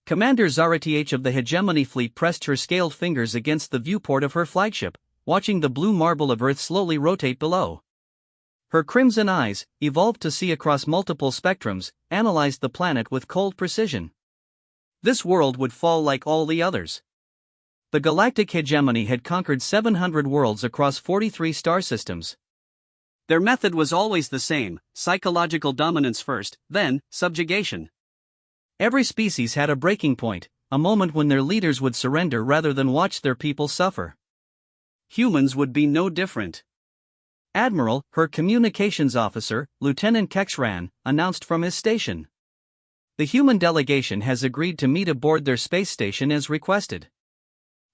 Commander Zara-Th of the Hegemony Fleet pressed her scaled fingers against the viewport of her flagship, watching the blue marble of Earth slowly rotate below. Her crimson eyes, evolved to see across multiple spectrums, analyzed the planet with cold precision. This world would fall like all the others. The galactic hegemony had conquered 700 worlds across 43 star systems. Their method was always the same: psychological dominance first, then subjugation. Every species had a breaking point, a moment when their leaders would surrender rather than watch their people suffer. Humans would be no different. Admiral, her communications officer, Lieutenant Kexran, announced from his station. The human delegation has agreed to meet aboard their space station as requested.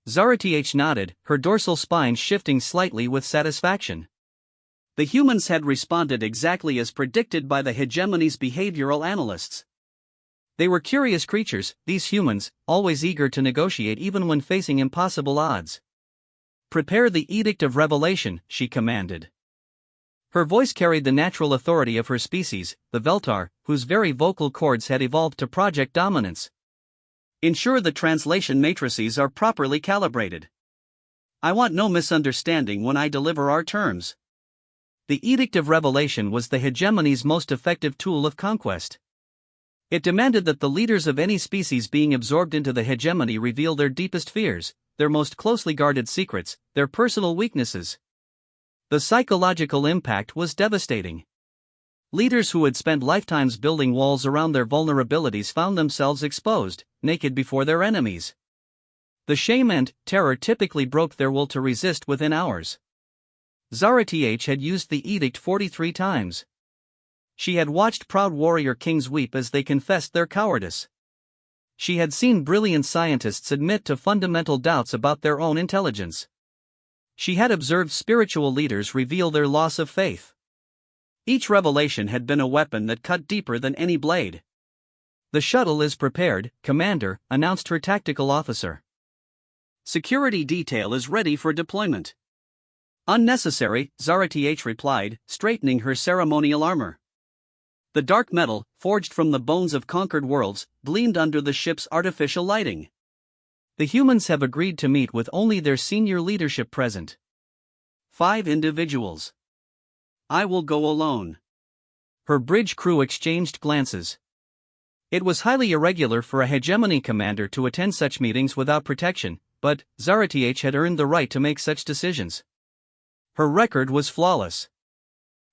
Zara-Th nodded, her dorsal spine shifting slightly with satisfaction. The humans had responded exactly as predicted by the hegemony's behavioral analysts. They were curious creatures, these humans, always eager to negotiate even when facing impossible odds. "Prepare the Edict of Revelation," she commanded. Her voice carried the natural authority of her species, the Veltar, whose very vocal cords had evolved to project dominance. "Ensure the translation matrices are properly calibrated. I want no misunderstanding when I deliver our terms." The Edict of Revelation was the hegemony's most effective tool of conquest. It demanded that the leaders of any species being absorbed into the hegemony reveal their deepest fears, their most closely guarded secrets, their personal weaknesses. The psychological impact was devastating. Leaders who had spent lifetimes building walls around their vulnerabilities found themselves exposed, naked before their enemies. The shame and terror typically broke their will to resist within hours. Zara-Th had used the edict 43 times. She had watched proud warrior kings weep as they confessed their cowardice. She had seen brilliant scientists admit to fundamental doubts about their own intelligence. She had observed spiritual leaders reveal their loss of faith. Each revelation had been a weapon that cut deeper than any blade. "The shuttle is prepared, Commander," announced her tactical officer. "Security detail is ready for deployment." "Unnecessary," Zara-Th replied, straightening her ceremonial armor. The dark metal, forged from the bones of conquered worlds, gleamed under the ship's artificial lighting. "The humans have agreed to meet with only their senior leadership present. 5 individuals. I will go alone." Her bridge crew exchanged glances. It was highly irregular for a hegemony commander to attend such meetings without protection, but Zara-Th had earned the right to make such decisions. Her record was flawless.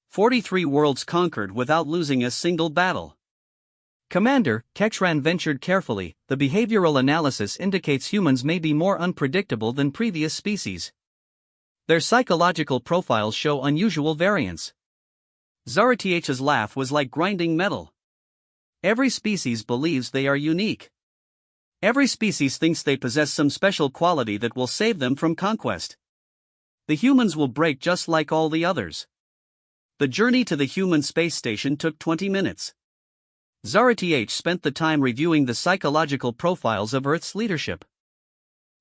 43 worlds conquered without losing a single battle. "Commander," Kexran ventured carefully, "the behavioral analysis indicates humans may be more unpredictable than previous species. Their psychological profiles show unusual variance." Zara-Th's laugh was like grinding metal. "Every species believes they are unique. Every species thinks they possess some special quality that will save them from conquest. The humans will break just like all the others." The journey to the human space station took 20 minutes. Zara-Th spent the time reviewing the psychological profiles of Earth's leadership.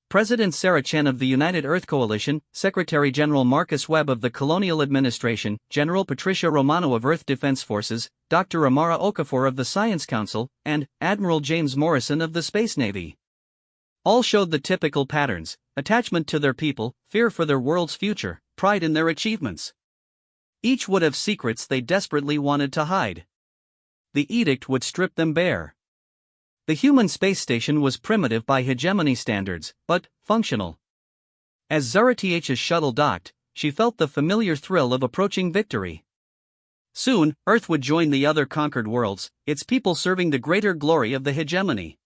President Sarah Chen of the United Earth Coalition, Secretary General Marcus Webb of the Colonial Administration, General Patricia Romano of Earth Defense Forces, Dr. Amara Okafor of the Science Council, and Admiral James Morrison of the Space Navy. All showed the typical patterns: attachment to their people, fear for their world's future, pride in their achievements. Each would have secrets they desperately wanted to hide. The edict would strip them bare. The human space station was primitive by hegemony standards, but functional. As Zara-Th's shuttle docked, she felt the familiar thrill of approaching victory. Soon, Earth would join the other conquered worlds, its people serving the greater glory of the hegemony.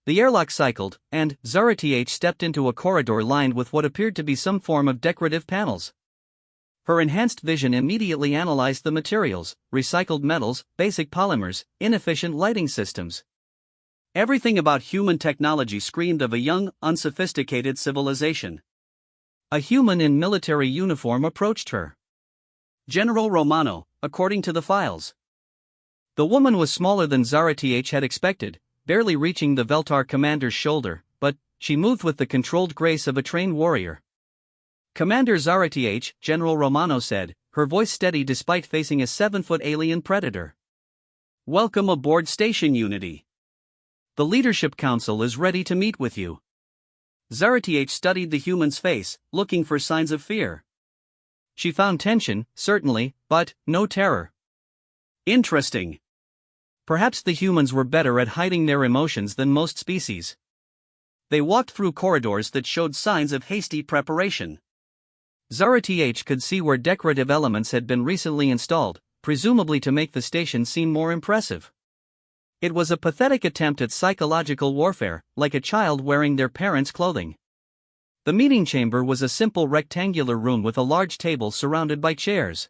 The airlock cycled, and Zara-Th stepped into a corridor lined with what appeared to be some form of decorative panels. Her enhanced vision immediately analyzed the materials: recycled metals, basic polymers, inefficient lighting systems. Everything about human technology screamed of a young, unsophisticated civilization. A human in military uniform approached her. General Romano, according to the files. The woman was smaller than Zara-Th had expected, barely reaching the Veltar commander's shoulder, but she moved with the controlled grace of a trained warrior. "Commander Zara-Th," General Romano said, her voice steady despite facing a 7-foot alien predator. "Welcome aboard Station Unity. The Leadership Council is ready to meet with you. Zarath studied the human's face, looking for signs of fear. She found tension, certainly, but no terror. Interesting. Perhaps the humans were better at hiding their emotions than most species. They walked through corridors that showed signs of hasty preparation. Zarath could see where decorative elements had been recently installed, presumably to make the station seem more impressive. It was a pathetic attempt at psychological warfare, like a child wearing their parents' clothing. The meeting chamber was a simple rectangular room with a large table surrounded by chairs.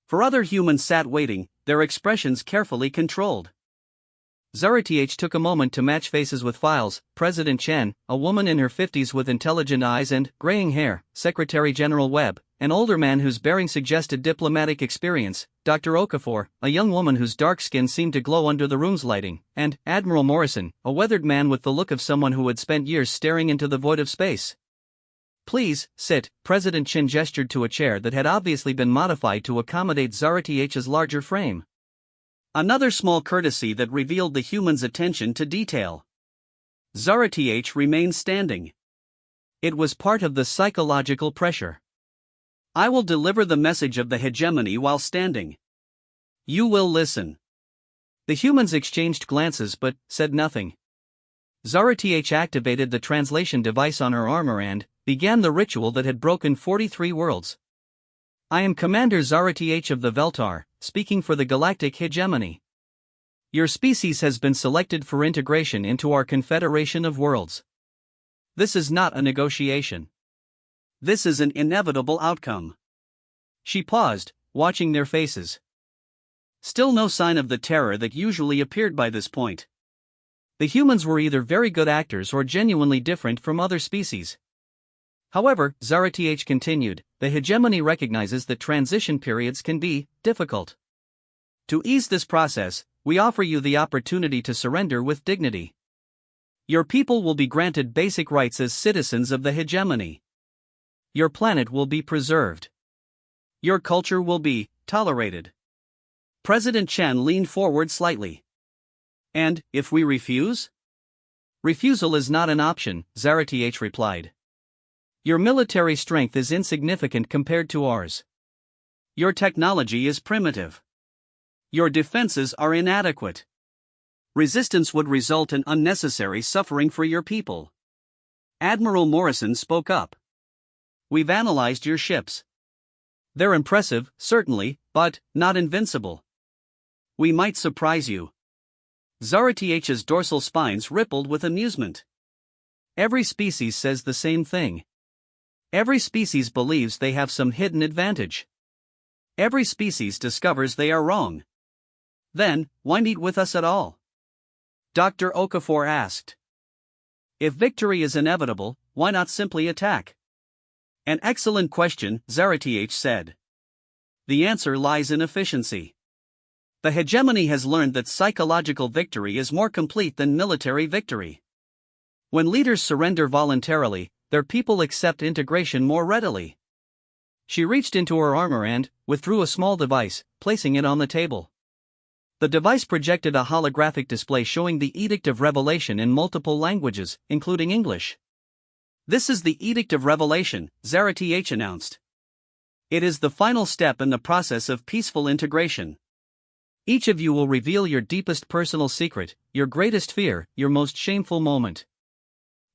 For other humans sat waiting, their expressions carefully controlled. Zarath took a moment to match faces with files. President Chen, a woman in her 50s with intelligent eyes and graying hair; Secretary General Webb, an older man whose bearing suggested diplomatic experience; Dr. Okafor, a young woman whose dark skin seemed to glow under the room's lighting; and Admiral Morrison, a weathered man with the look of someone who had spent years staring into the void of space. "Please, sit." President Chen gestured to a chair that had obviously been modified to accommodate Zarath's larger frame. Another small courtesy that revealed the human's attention to detail. Zarath remained standing. It was part of the psychological pressure. "I will deliver the message of the hegemony while standing. You will listen." The humans exchanged glances but said nothing. Zarath activated the translation device on her armor and began the ritual that had broken 43 worlds. "I am Commander Zarath of the Veltar, speaking for the galactic hegemony. Your species has been selected for integration into our Confederation of Worlds. This is not a negotiation. This is an inevitable outcome." She paused, watching their faces. Still no sign of the terror that usually appeared by this point. The humans were either very good actors or genuinely different from other species. However, Zarath continued, the hegemony recognizes that transition periods can be difficult. To ease this process, we offer you the opportunity to surrender with dignity. Your people will be granted basic rights as citizens of the hegemony. Your planet will be preserved. Your culture will be tolerated. President Chen leaned forward slightly. "And if we refuse?" "Refusal is not an option," Zarath replied. "Your military strength is insignificant compared to ours. Your technology is primitive. Your defenses are inadequate. Resistance would result in unnecessary suffering for your people." Admiral Morrison spoke up. "We've analyzed your ships. They're impressive, certainly, but not invincible. We might surprise you." Zarath's dorsal spines rippled with amusement. Every species says the same thing. Every species believes they have some hidden advantage. Every species discovers they are wrong. Then, why meet with us at all? Dr. Okafor asked. "If victory is inevitable, why not simply attack?" "An excellent question," Zarath said. "The answer lies in efficiency. The hegemony has learned that psychological victory is more complete than military victory. When leaders surrender voluntarily, their people accept integration more readily." She reached into her armor and withdrew a small device, placing it on the table. The device projected a holographic display showing the Edict of Revelation in multiple languages, including English. "This is the Edict of Revelation," Zarath announced. "It is the final step in the process of peaceful integration. Each of you will reveal your deepest personal secret, your greatest fear, your most shameful moment.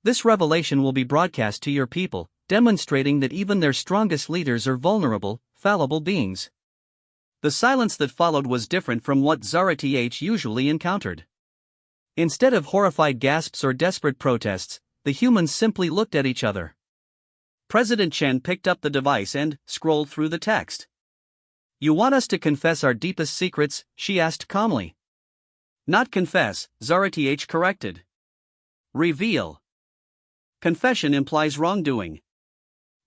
This revelation will be broadcast to your people, demonstrating that even their strongest leaders are vulnerable, fallible beings." The silence that followed was different from what Zarath usually encountered. Instead of horrified gasps or desperate protests, the humans simply looked at each other. President Chen picked up the device and scrolled through the text. "You want us to confess our deepest secrets?" she asked calmly. "Not confess," Zarath corrected. "Reveal. Confession implies wrongdoing.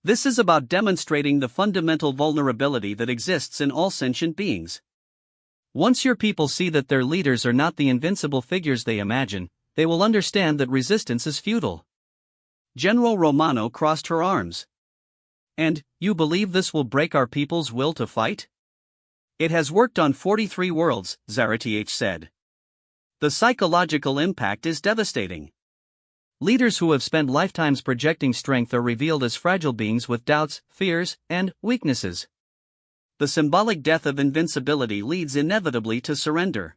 This is about demonstrating the fundamental vulnerability that exists in all sentient beings. Once your people see that their leaders are not the invincible figures they imagine, they will understand that resistance is futile." General Romano crossed her arms. "And you believe this will break our people's will to fight?" "It has worked on 43 worlds," Zarath said. The psychological impact is devastating. Leaders who have spent lifetimes projecting strength are revealed as fragile beings with doubts, fears, and weaknesses. The symbolic death of invincibility leads inevitably to surrender.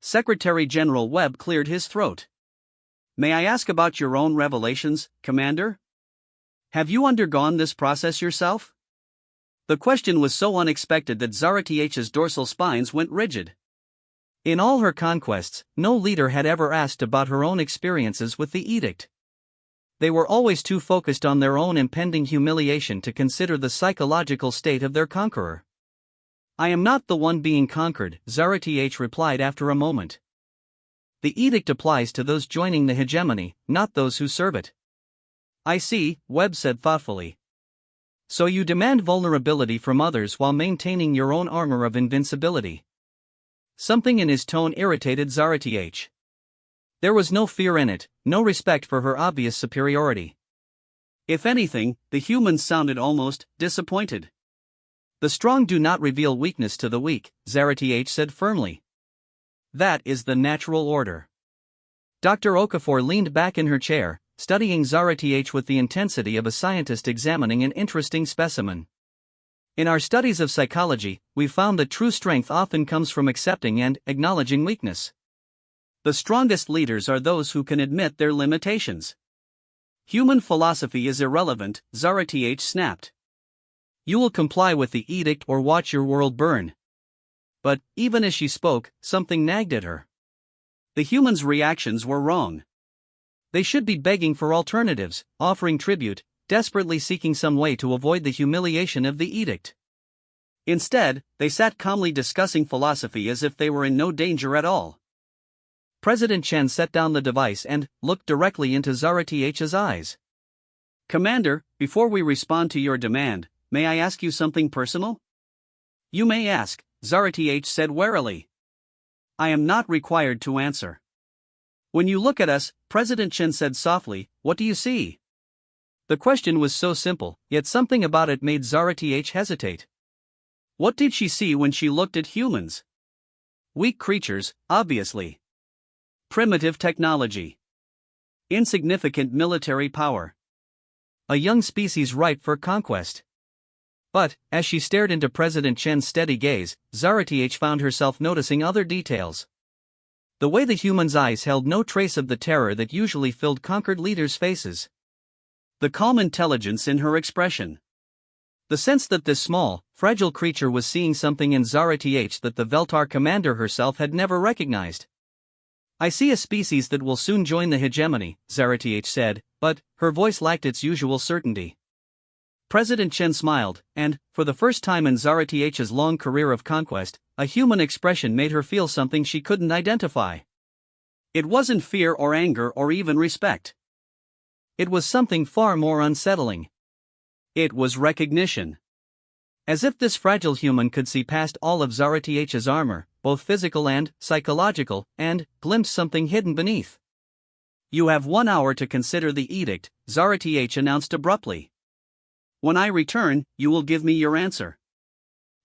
Secretary General Webb cleared his throat. May I ask about your own revelations, Commander? Have you undergone this process yourself? The question was so unexpected that Zarath's dorsal spines went rigid. In all her conquests, no leader had ever asked about her own experiences with the Edict. They were always too focused on their own impending humiliation to consider the psychological state of their conqueror. I am not the one being conquered, Zarath replied after a moment. The edict applies to those joining the hegemony, not those who serve it. I see, Webb said thoughtfully. So you demand vulnerability from others while maintaining your own armor of invincibility. Something in his tone irritated Zarath. There was no fear in it, no respect for her obvious superiority. If anything, the humans sounded almost disappointed. The strong do not reveal weakness to the weak, Zarath said firmly. That is the natural order. Dr. Okafor leaned back in her chair, studying Zarath with the intensity of a scientist examining an interesting specimen. In our studies of psychology, we've found that true strength often comes from accepting and acknowledging weakness. The strongest leaders are those who can admit their limitations. Human philosophy is irrelevant, Zarath snapped. You will comply with the edict or watch your world burn. But, even as she spoke, something nagged at her. The humans' reactions were wrong. They should be begging for alternatives, offering tribute, desperately seeking some way to avoid the humiliation of the edict. Instead, they sat calmly discussing philosophy as if they were in no danger at all. President Chen set down the device and looked directly into Zarath's eyes. Commander, before we respond to your demand, may I ask you something personal? You may ask, Zarath said warily. I am not required to answer. When you look at us, President Chen said softly, what do you see? The question was so simple, yet something about it made Zarath hesitate. What did she see when she looked at humans? Weak creatures, obviously. Primitive technology. Insignificant military power. A young species ripe for conquest. But, as she stared into President Chen's steady gaze, Zarath found herself noticing other details. The way the human's eyes held no trace of the terror that usually filled conquered leaders' faces. The calm intelligence in her expression. The sense that this small, fragile creature was seeing something in Zarath that the Veltar commander herself had never recognized. I see a species that will soon join the hegemony, Zarath said, but her voice lacked its usual certainty. President Chen smiled, and, for the first time in Zarath's long career of conquest, a human expression made her feel something she couldn't identify. It wasn't fear or anger or even respect. It was something far more unsettling. It was recognition. As if this fragile human could see past all of Zarath's armor, both physical and psychological, and glimpse something hidden beneath. You have 1 hour to consider the edict, Zarath announced abruptly. When I return, you will give me your answer.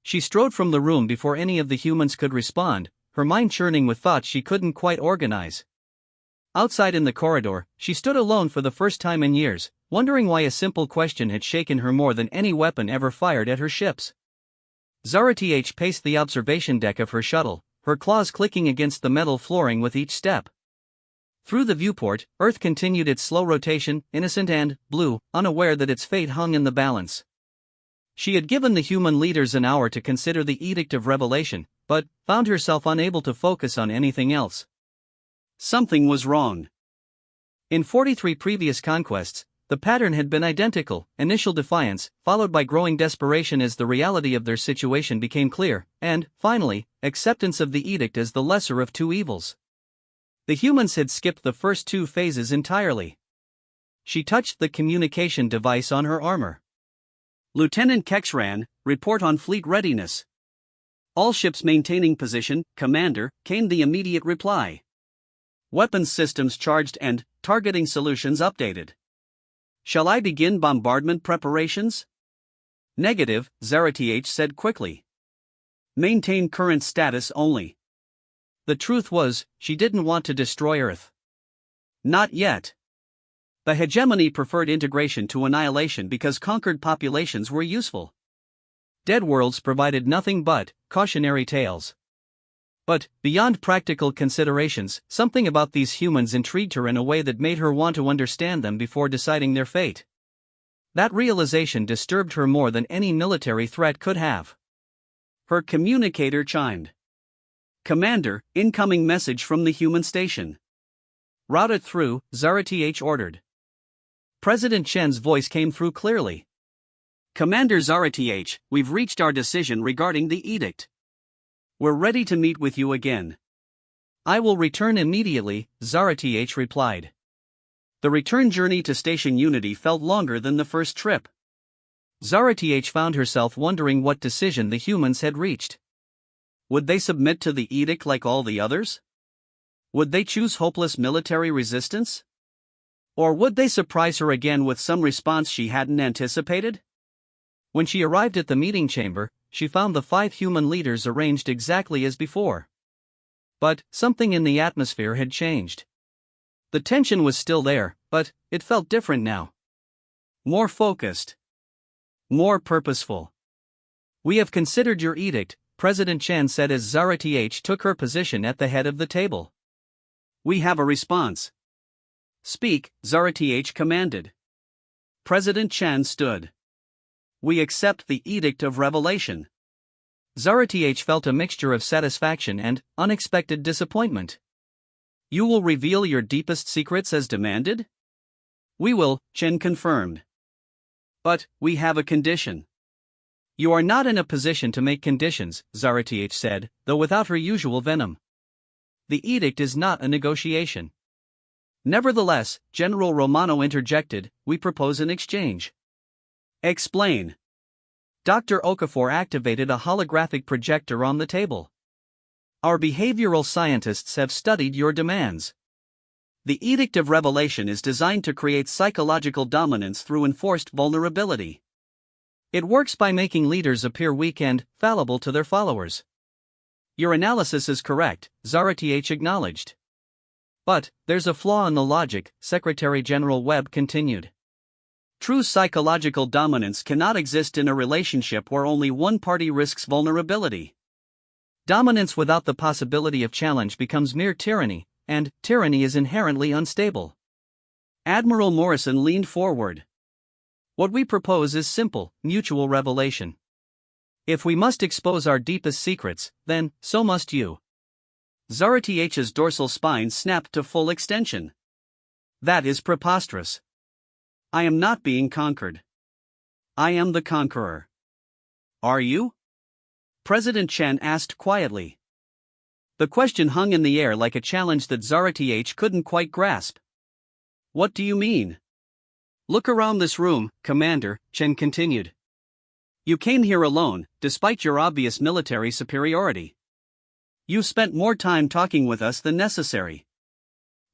She strode from the room before any of the humans could respond, her mind churning with thoughts she couldn't quite organize. Outside in the corridor, she stood alone for the first time in years, wondering why a simple question had shaken her more than any weapon ever fired at her ships. Zarath paced the observation deck of her shuttle, her claws clicking against the metal flooring with each step. Through the viewport, Earth continued its slow rotation, innocent and blue, unaware that its fate hung in the balance. She had given the human leaders an hour to consider the Edict of Revelation, but found herself unable to focus on anything else. Something was wrong. In 43 previous conquests, the pattern had been identical: initial defiance, followed by growing desperation as the reality of their situation became clear, and, finally, acceptance of the edict as the lesser of two evils. The humans had skipped the first two phases entirely. She touched the communication device on her armor. Lieutenant Kexran, report on fleet readiness. All ships maintaining position, Commander, came the immediate reply. Weapons systems charged and targeting solutions updated. Shall I begin bombardment preparations? Negative, Zarath said quickly. Maintain current status only. The truth was, she didn't want to destroy Earth. Not yet. The hegemony preferred integration to annihilation because conquered populations were useful. Dead worlds provided nothing but cautionary tales. But, beyond practical considerations, something about these humans intrigued her in a way that made her want to understand them before deciding their fate. That realization disturbed her more than any military threat could have. Her communicator chimed. "Commander, incoming message from the human station." "Route it through," Zara Th ordered. President Chen's voice came through clearly. "Commander Zara Th, we've reached our decision regarding the edict. We're ready to meet with you again." "I will return immediately," Zara Th replied. The return journey to Station Unity felt longer than the first trip. Zara Th found herself wondering what decision the humans had reached. Would they submit to the edict like all the others? Would they choose hopeless military resistance? Or would they surprise her again with some response she hadn't anticipated? When she arrived at the meeting chamber, she found the 5 human leaders arranged exactly as before. But something in the atmosphere had changed. The tension was still there, but it felt different now. More focused. More purposeful. "We have considered your edict," President Chen said as Zara Th took her position at the head of the table. "We have a response." "Speak," Zara Th commanded. President Chen stood. "We accept the Edict of Revelation." Zara Th felt a mixture of satisfaction and unexpected disappointment. "You will reveal your deepest secrets as demanded?" "We will," Chen confirmed. "But we have a condition." "You are not in a position to make conditions," Zara Th said, though without her usual venom. "The edict is not a negotiation." Nevertheless, General Romano interjected, "We propose an exchange." "Explain." Dr. Okafor activated a holographic projector on the table. "Our behavioral scientists have studied your demands. The Edict of Revelation is designed to create psychological dominance through enforced vulnerability. It works by making leaders appear weak and fallible to their followers." "Your analysis is correct," Zara Th acknowledged. "But there's a flaw in the logic," Secretary General Webb continued. "True psychological dominance cannot exist in a relationship where only one party risks vulnerability. Dominance without the possibility of challenge becomes mere tyranny, and tyranny is inherently unstable." Admiral Morrison leaned forward. "What we propose is simple, mutual revelation. If we must expose our deepest secrets, then so must you." Zara Th's dorsal spine snapped to full extension. "That is preposterous. I am not being conquered. I am the conqueror." "Are you?" President Chen asked quietly. The question hung in the air like a challenge that Zara Th couldn't quite grasp. "What do you mean?" "Look around this room, Commander," Chen continued. "You came here alone, despite your obvious military superiority. You've spent more time talking with us than necessary.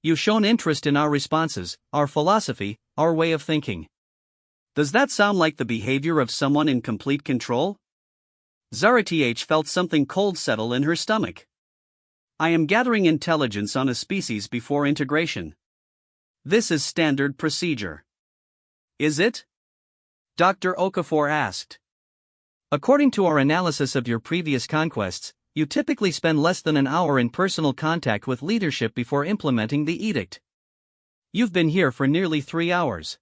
You've shown interest in our responses, our philosophy, our way of thinking. Does that sound like the behavior of someone in complete control?" Zara Th felt something cold settle in her stomach. "I am gathering intelligence on a species before integration. This is standard procedure." "Is it?" Dr. Okafor asked. "According to our analysis of your previous conquests, you typically spend less than an hour in personal contact with leadership before implementing the edict. You've been here for nearly 3 hours."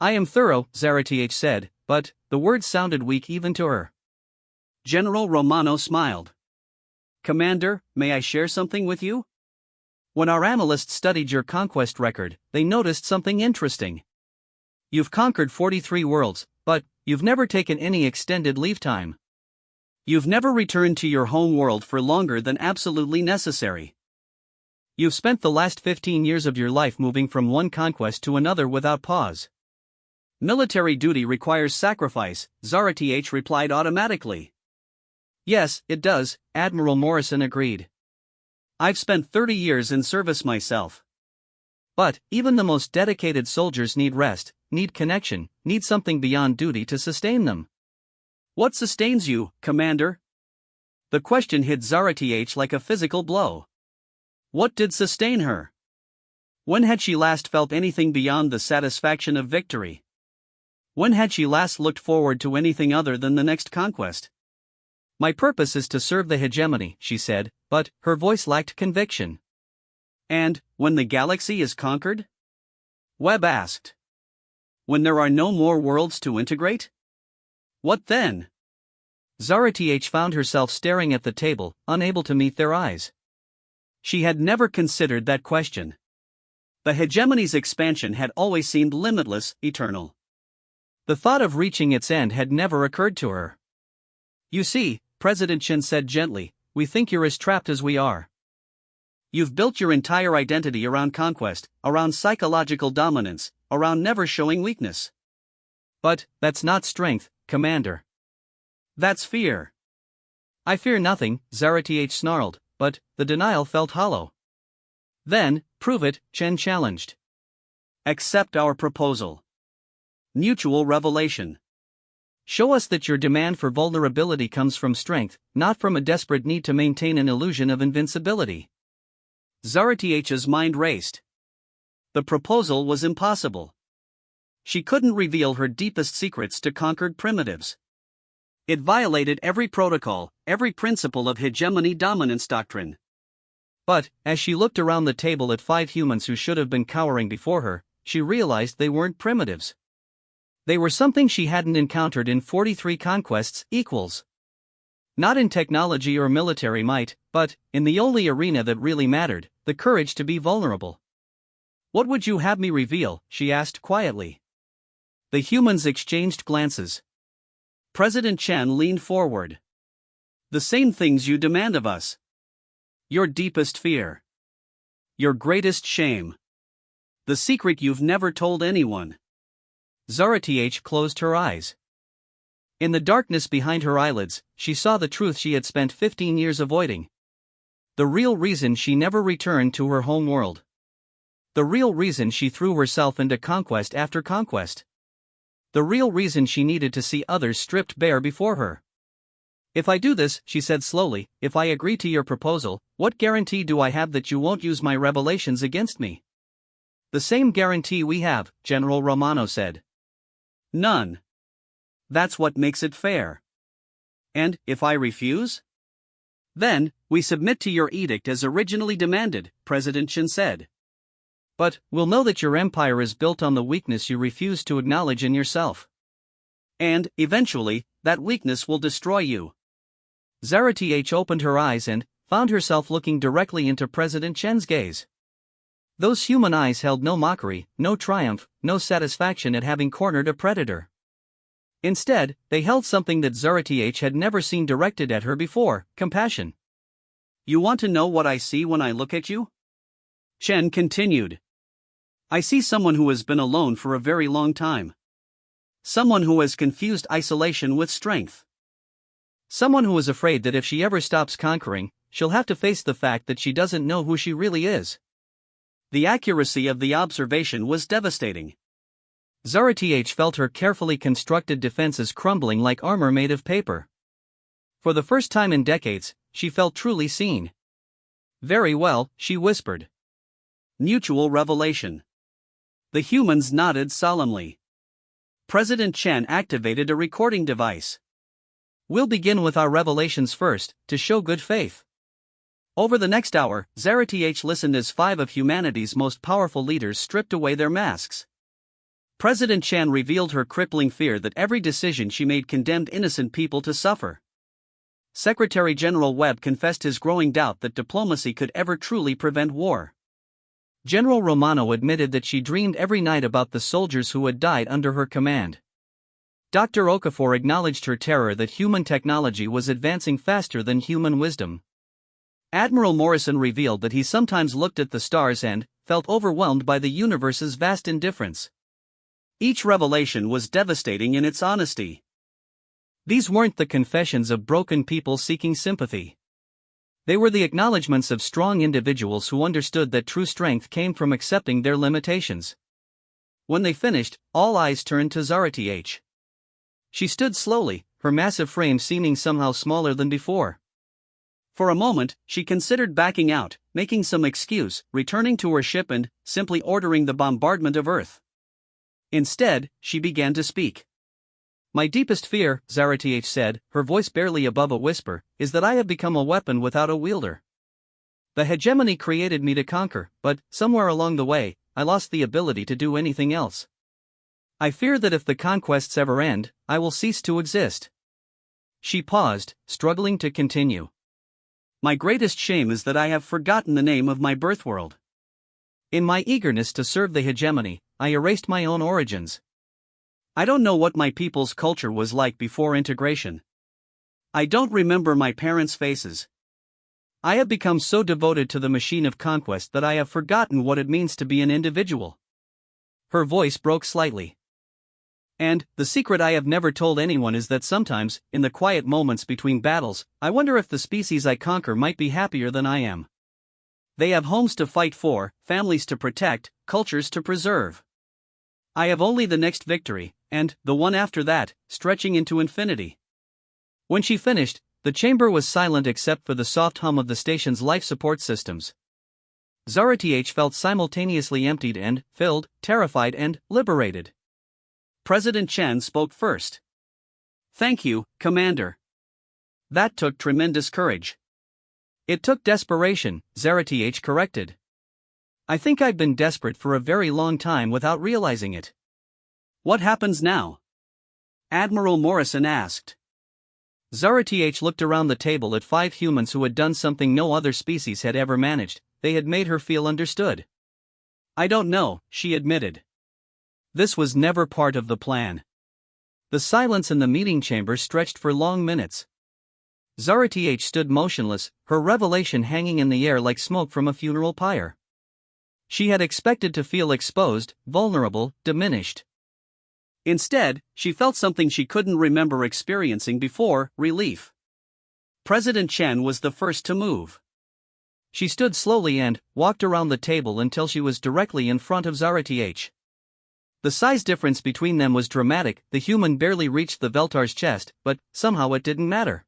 "I am thorough," Zara Th said, but the words sounded weak even to her. General Romano smiled. "Commander, may I share something with you? When our analysts studied your conquest record, they noticed something interesting. You've conquered 43 worlds, but you've never taken any extended leave time. You've never returned to your home world for longer than absolutely necessary. You've spent the last 15 years of your life moving from one conquest to another without pause." "Military duty requires sacrifice," Zara Th replied automatically. "Yes, it does," Admiral Morrison agreed. "I've spent 30 years in service myself. But even the most dedicated soldiers need rest, need connection, need something beyond duty to sustain them." "What sustains you, Commander?" The question hit Zara Th like a physical blow. What did sustain her? When had she last felt anything beyond the satisfaction of victory? When had she last looked forward to anything other than the next conquest? My purpose is to serve the hegemony, she said, but her voice lacked conviction. And, when the galaxy is conquered? Webb asked. When there are no more worlds to integrate? What then? Zara Th found herself staring at the table, unable to meet their eyes. She had never considered that question. The hegemony's expansion had always seemed limitless, eternal. The thought of reaching its end had never occurred to her. You see, President Chen said gently, we think you're as trapped as we are. You've built your entire identity around conquest, around psychological dominance, around never showing weakness. But, that's not strength, Commander. That's fear. I fear nothing, Zara Th snarled, but the denial felt hollow. Then, prove it, Chen challenged. Accept our proposal. Mutual revelation. Show us that your demand for vulnerability comes from strength, not from a desperate need to maintain an illusion of invincibility. Zara Th's mind raced. The proposal was impossible. She couldn't reveal her deepest secrets to conquered primitives. It violated every protocol, every principle of hegemony dominance doctrine. But, as she looked around the table at 5 humans who should have been cowering before her, she realized they weren't primitives. They were something she hadn't encountered in 43 conquests, equals. Not in technology or military might, but, in the only arena that really mattered, the courage to be vulnerable. What would you have me reveal? She asked quietly. The humans exchanged glances. President Chen leaned forward. The same things you demand of us. Your deepest fear. Your greatest shame. The secret you've never told anyone. Zara Th closed her eyes. In the darkness behind her eyelids, she saw the truth she had spent 15 years avoiding. The real reason she never returned to her home world. The real reason she threw herself into conquest after conquest. The real reason she needed to see others stripped bare before her. If I do this, she said slowly, if I agree to your proposal, what guarantee do I have that you won't use my revelations against me? The same guarantee we have, General Romano said. None. That's what makes it fair. And, if I refuse? Then, we submit to your edict as originally demanded, President Chen said. But, we'll know that your empire is built on the weakness you refuse to acknowledge in yourself. And, eventually, that weakness will destroy you. Zara Th opened her eyes and found herself looking directly into President Chen's gaze. Those human eyes held no mockery, no triumph, no satisfaction at having cornered a predator. Instead, they held something that Zara Th had never seen directed at her before, compassion. You want to know what I see when I look at you? Chen continued. I see someone who has been alone for a very long time. Someone who has confused isolation with strength. Someone who is afraid that if she ever stops conquering, she'll have to face the fact that she doesn't know who she really is. The accuracy of the observation was devastating. Zara Th felt her carefully constructed defenses crumbling like armor made of paper. For the first time in decades, she felt truly seen. Very well, she whispered. Mutual revelation. The humans nodded solemnly. President Chen activated a recording device. We'll begin with our revelations first, to show good faith. Over the next hour, Zara Th listened as 5 of humanity's most powerful leaders stripped away their masks. President Chen revealed her crippling fear that every decision she made condemned innocent people to suffer. Secretary General Webb confessed his growing doubt that diplomacy could ever truly prevent war. General Romano admitted that she dreamed every night about the soldiers who had died under her command. Dr. Okafor acknowledged her terror that human technology was advancing faster than human wisdom. Admiral Morrison revealed that he sometimes looked at the stars and felt overwhelmed by the universe's vast indifference. Each revelation was devastating in its honesty. These weren't the confessions of broken people seeking sympathy. They were the acknowledgments of strong individuals who understood that true strength came from accepting their limitations. When they finished, all eyes turned to Zara Th. She stood slowly, her massive frame seeming somehow smaller than before. For a moment, she considered backing out, making some excuse, returning to her ship and simply ordering the bombardment of Earth. Instead, she began to speak. My deepest fear, Zarath said, her voice barely above a whisper, is that I have become a weapon without a wielder. The hegemony created me to conquer, but, somewhere along the way, I lost the ability to do anything else. I fear that if the conquests ever end, I will cease to exist. She paused, struggling to continue. My greatest shame is that I have forgotten the name of my birth world. In my eagerness to serve the hegemony, I erased my own origins. I don't know what my people's culture was like before integration. I don't remember my parents' faces. I have become so devoted to the machine of conquest that I have forgotten what it means to be an individual. Her voice broke slightly. And, the secret I have never told anyone is that sometimes, in the quiet moments between battles, I wonder if the species I conquer might be happier than I am. They have homes to fight for, families to protect, cultures to preserve. I have only the next victory, and the one after that, stretching into infinity. When she finished, the chamber was silent except for the soft hum of the station's life support systems. Zarath felt simultaneously emptied and filled, terrified and liberated. President Chen spoke first. Thank you, Commander. That took tremendous courage. It took desperation, Zarath corrected. I think I've been desperate for a very long time without realizing it. What happens now? Admiral Morrison asked. Zarath looked around the table at 5 humans who had done something no other species had ever managed. They had made her feel understood. I don't know, she admitted. This was never part of the plan. The silence in the meeting chamber stretched for long minutes. Zarath stood motionless, her revelation hanging in the air like smoke from a funeral pyre. She had expected to feel exposed, vulnerable, diminished. Instead, she felt something she couldn't remember experiencing before: relief. President Chen was the first to move. She stood slowly and walked around the table until she was directly in front of Zarath. The size difference between them was dramatic. The human barely reached the Veltar's chest, but somehow it didn't matter.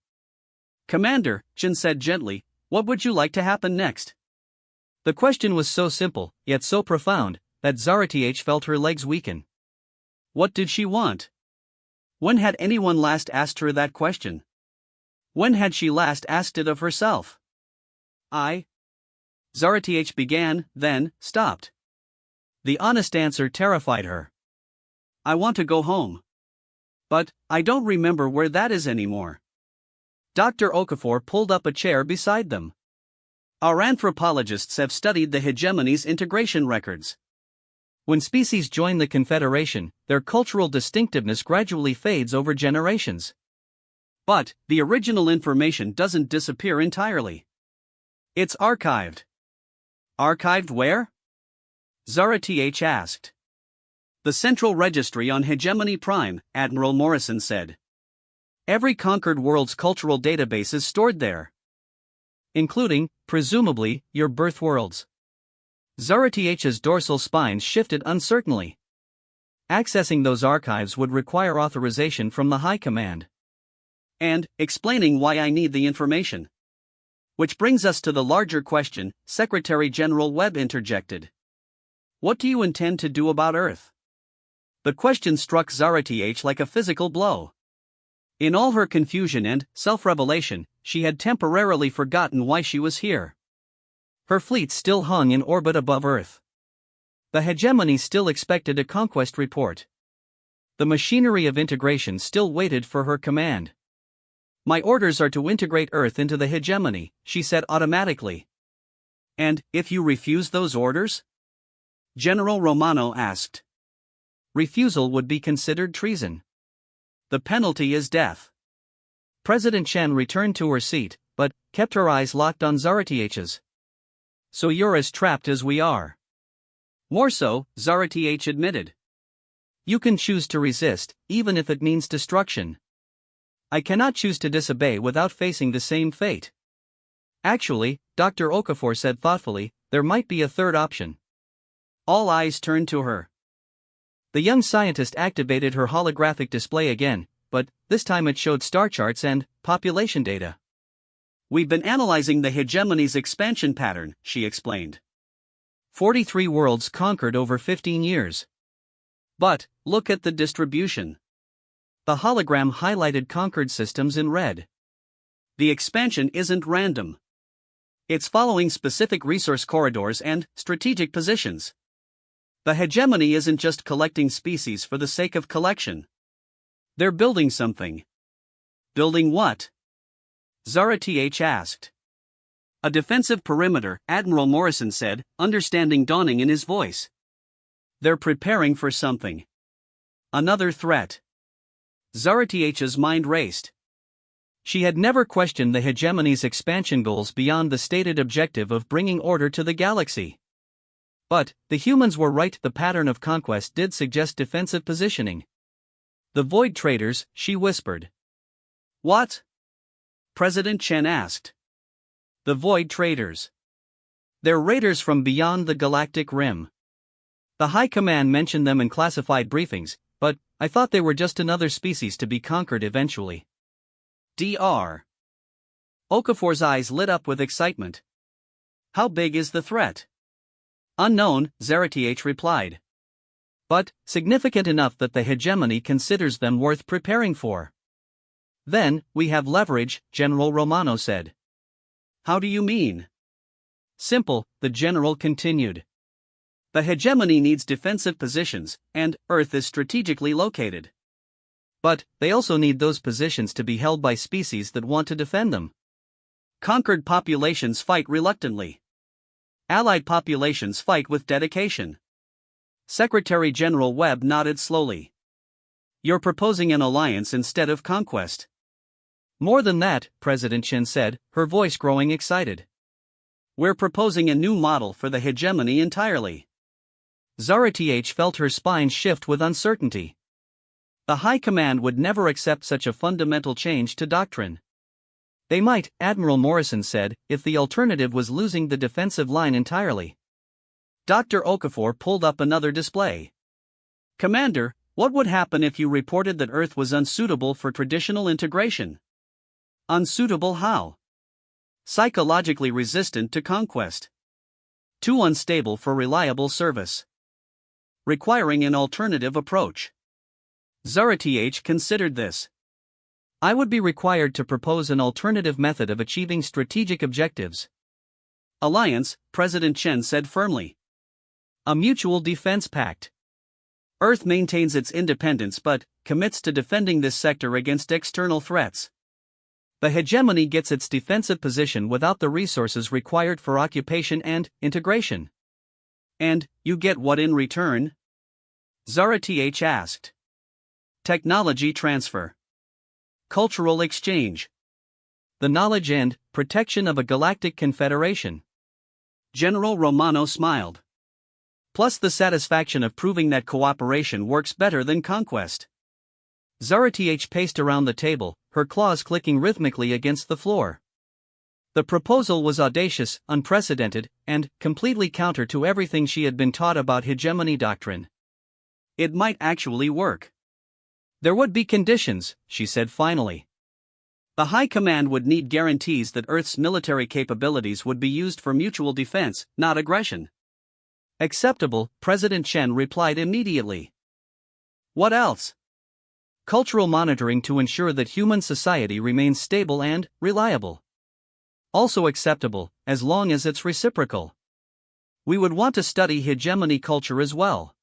Commander, Chen said gently, what would you like to happen next? The question was so simple, yet so profound, that Zarath felt her legs weaken. What did she want? When had anyone last asked her that question? When had she last asked it of herself? Zarath began, then stopped. The honest answer terrified her. I want to go home. But, I don't remember where that is anymore. Dr. Okafor pulled up a chair beside them. Our anthropologists have studied the hegemony's integration records. When species join the Confederation, their cultural distinctiveness gradually fades over generations. But, the original information doesn't disappear entirely. It's archived. Archived where? Zarath asked. The Central Registry on Hegemony Prime, Admiral Morrison said. Every conquered world's cultural database is stored there. Including, presumably, your birth worlds. Zarath's dorsal spine shifted uncertainly. Accessing those archives would require authorization from the High Command. And, explaining why I need the information. Which brings us to the larger question, Secretary General Webb interjected. What do you intend to do about Earth? The question struck Zarath like a physical blow. In all her confusion and self-revelation, she had temporarily forgotten why she was here. Her fleet still hung in orbit above Earth. The hegemony still expected a conquest report. The machinery of integration still waited for her command. My orders are to integrate Earth into the hegemony, she said automatically. And, if you refuse those orders? General Romano asked. Refusal would be considered treason. The penalty is death. President Chen returned to her seat, but kept her eyes locked on Zarath's. So you're as trapped as we are. More so, Zarath admitted. You can choose to resist, even if it means destruction. I cannot choose to disobey without facing the same fate. Actually, Dr. Okafor said thoughtfully, there might be a third option. All eyes turned to her. The young scientist activated her holographic display again, but this time it showed star charts and population data. We've been analyzing the hegemony's expansion pattern, she explained. 43 worlds conquered over 15 years. But, look at the distribution. The hologram highlighted conquered systems in red. The expansion isn't random. It's following specific resource corridors and strategic positions. The hegemony isn't just collecting species for the sake of collection. They're building something. Building what? Zara TH asked. A defensive perimeter, Admiral Morrison said, understanding dawning in his voice. They're preparing for something. Another threat. Zara TH's mind raced. She had never questioned the hegemony's expansion goals beyond the stated objective of bringing order to the galaxy. But, the humans were right, the pattern of conquest did suggest defensive positioning. The Void Traders, she whispered. What? President Chen asked. The Void Traders. They're raiders from beyond the galactic rim. The High Command mentioned them in classified briefings, but I thought they were just another species to be conquered eventually. Dr. Okafor's eyes lit up with excitement. How big is the threat? Unknown, Zarath replied. But, significant enough that the hegemony considers them worth preparing for. Then, we have leverage, General Romano said. How do you mean? Simple, the general continued. The hegemony needs defensive positions, and Earth is strategically located. But, they also need those positions to be held by species that want to defend them. Conquered populations fight reluctantly. Allied populations fight with dedication. Secretary General Webb nodded slowly. You're proposing an alliance instead of conquest. More than that, President Chen said, her voice growing excited. We're proposing a new model for the hegemony entirely. Zara TH felt her spine shift with uncertainty. The High Command would never accept such a fundamental change to doctrine. They might, Admiral Morrison said, if the alternative was losing the defensive line entirely. Dr. Okafor pulled up another display. Commander, what would happen if you reported that Earth was unsuitable for traditional integration? Unsuitable how? Psychologically resistant to conquest. Too unstable for reliable service. Requiring an alternative approach. Zara TH considered this. I would be required to propose an alternative method of achieving strategic objectives. Alliance, President Chen said firmly. A mutual defense pact. Earth maintains its independence but commits to defending this sector against external threats. The hegemony gets its defensive position without the resources required for occupation and integration. And you get what in return? Zara TH asked. Technology transfer. Cultural exchange. The knowledge and protection of a galactic confederation. General Romano smiled. Plus the satisfaction of proving that cooperation works better than conquest. Zara TH paced around the table, her claws clicking rhythmically against the floor. The proposal was audacious, unprecedented, and completely counter to everything she had been taught about hegemony doctrine. It might actually work. There would be conditions, she said finally. The High Command would need guarantees that Earth's military capabilities would be used for mutual defense, not aggression. Acceptable, President Chen replied immediately. What else? Cultural monitoring to ensure that human society remains stable and reliable. Also acceptable, as long as it's reciprocal. We would want to study hegemony culture as well.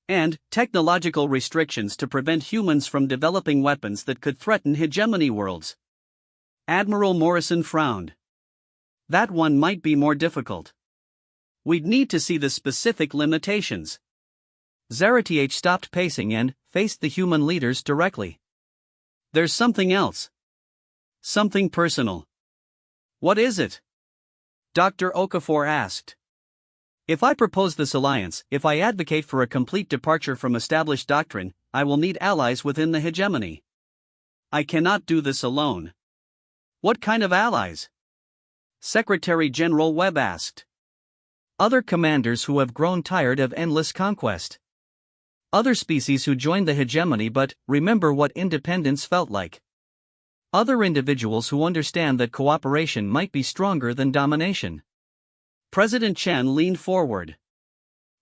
And technological restrictions to prevent humans from developing weapons that could threaten hegemony worlds. Admiral Morrison frowned. That one might be more difficult. We'd need to see the specific limitations. Zara TH stopped pacing and faced the human leaders directly. There's something else. Something personal. What is it? Dr. Okafor asked. If I propose this alliance, if I advocate for a complete departure from established doctrine, I will need allies within the hegemony. I cannot do this alone. What kind of allies? Secretary General Webb asked. Other commanders who have grown tired of endless conquest. Other species who joined the hegemony but remember what independence felt like. Other individuals who understand that cooperation might be stronger than domination. President Chen leaned forward.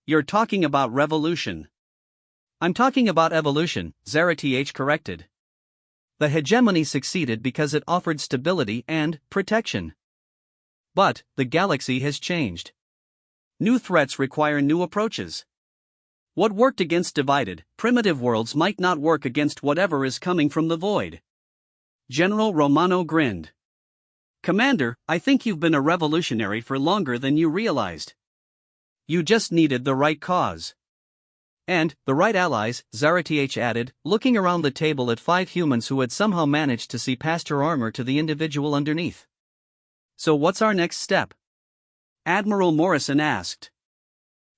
You're talking about revolution. I'm talking about evolution, Zara-Th corrected. The hegemony succeeded because it offered stability and protection. But the galaxy has changed. New threats require new approaches. What worked against divided, primitive worlds might not work against whatever is coming from the void. General Romano grinned. Commander, I think you've been a revolutionary for longer than you realized. You just needed the right cause. And the right allies, Zara-Th added, looking around the table at 5 humans who had somehow managed to see past her armor to the individual underneath. So what's our next step? Admiral Morrison asked.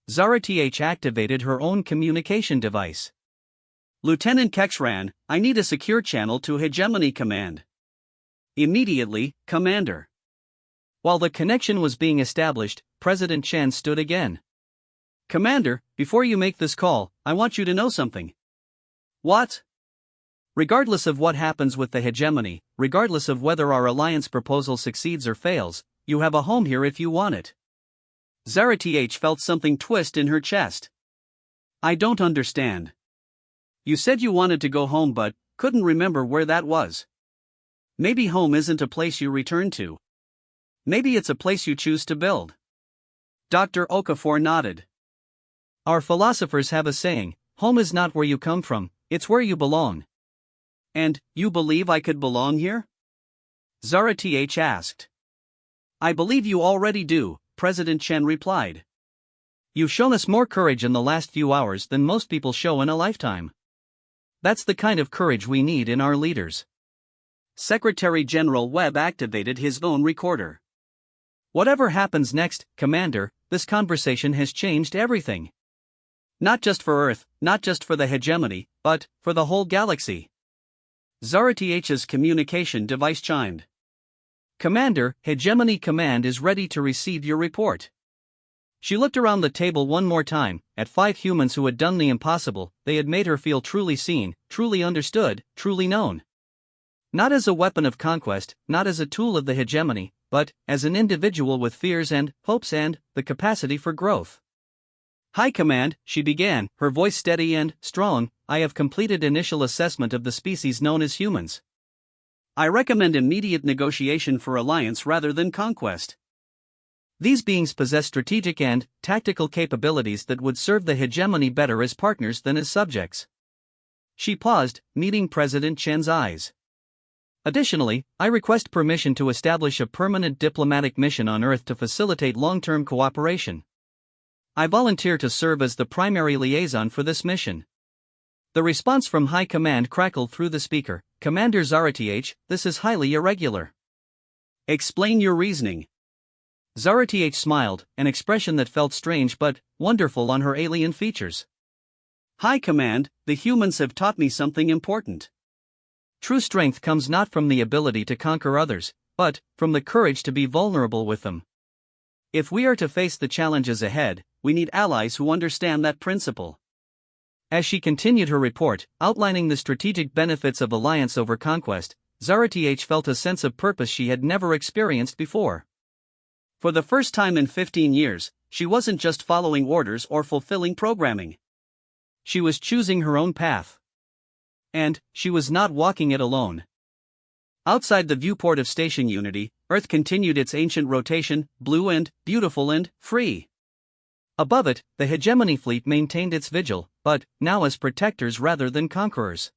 Zara-Th activated her own communication device. Lieutenant Kexran, I need a secure channel to Hegemony Command. Immediately, Commander. While the connection was being established, President Chen stood again. Commander, before you make this call, I want you to know something. What? Regardless of what happens with the hegemony, regardless of whether our alliance proposal succeeds or fails, you have a home here if you want it. Zara-Th felt something twist in her chest. I don't understand. You said you wanted to go home but couldn't remember where that was. Maybe home isn't a place you return to. Maybe it's a place you choose to build. Dr. Okafor nodded. Our philosophers have a saying, home is not where you come from, it's where you belong. And, you believe I could belong here? Zara-Th asked. I believe you already do, President Chen replied. You've shown us more courage in the last few hours than most people show in a lifetime. That's the kind of courage we need in our leaders. Secretary General Webb activated his own recorder. Whatever happens next, Commander, this conversation has changed everything. Not just for Earth, not just for the hegemony, but for the whole galaxy. Zara-Th's communication device chimed. Commander, Hegemony Command is ready to receive your report. She looked around the table one more time, at 5 humans who had done the impossible. They had made her feel truly seen, truly understood, truly known. Not as a weapon of conquest, not as a tool of the hegemony, but as an individual with fears and hopes and the capacity for growth. High Command, she began, her voice steady and strong, I have completed initial assessment of the species known as humans. I recommend immediate negotiation for alliance rather than conquest. These beings possess strategic and tactical capabilities that would serve the hegemony better as partners than as subjects. She paused, meeting President Chen's eyes. Additionally, I request permission to establish a permanent diplomatic mission on Earth to facilitate long-term cooperation. I volunteer to serve as the primary liaison for this mission. The response from High Command crackled through the speaker. Commander Zara-Th, this is highly irregular. Explain your reasoning. Zara-Th smiled, an expression that felt strange but wonderful on her alien features. High Command, the humans have taught me something important. True strength comes not from the ability to conquer others, but from the courage to be vulnerable with them. If we are to face the challenges ahead, we need allies who understand that principle. As she continued her report, outlining the strategic benefits of alliance over conquest, Zara-Th felt a sense of purpose she had never experienced before. For the first time in 15 years, she wasn't just following orders or fulfilling programming. She was choosing her own path. And she was not walking it alone. Outside the viewport of Station Unity, Earth continued its ancient rotation, blue and beautiful and free. Above it, the hegemony fleet maintained its vigil, but now as protectors rather than conquerors.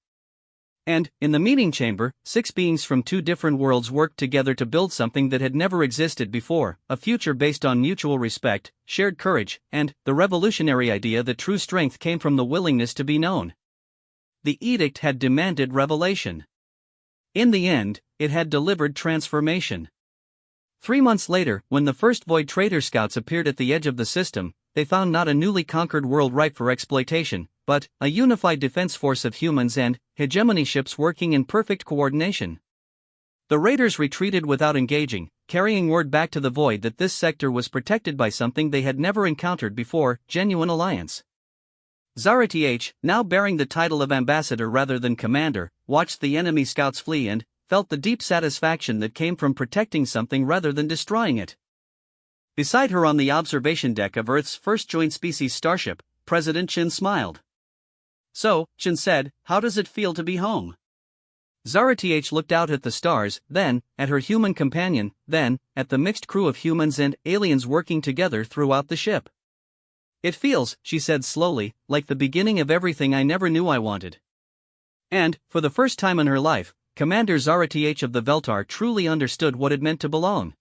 And, in the meeting chamber, 6 beings from 2 different worlds worked together to build something that had never existed before, a future based on mutual respect, shared courage, and the revolutionary idea that true strength came from the willingness to be known. The Edict had demanded revelation. In the end, it had delivered transformation. 3 months later, when the first Void Trader scouts appeared at the edge of the system, they found not a newly conquered world ripe for exploitation, but a unified defense force of humans and hegemony ships working in perfect coordination. The raiders retreated without engaging, carrying word back to the Void that this sector was protected by something they had never encountered before, genuine alliance. Zara-Th, now bearing the title of ambassador rather than commander, watched the enemy scouts flee and felt the deep satisfaction that came from protecting something rather than destroying it. Beside her on the observation deck of Earth's first joint species starship, President Chin smiled. "So," Chin said, "how does it feel to be home?" Zara Th looked out at the stars, then, at her human companion, then, at the mixed crew of humans and aliens working together throughout the ship. "It feels," she said slowly, "like the beginning of everything I never knew I wanted." And, for the first time in her life, Commander Zara Th of the Veltar truly understood what it meant to belong.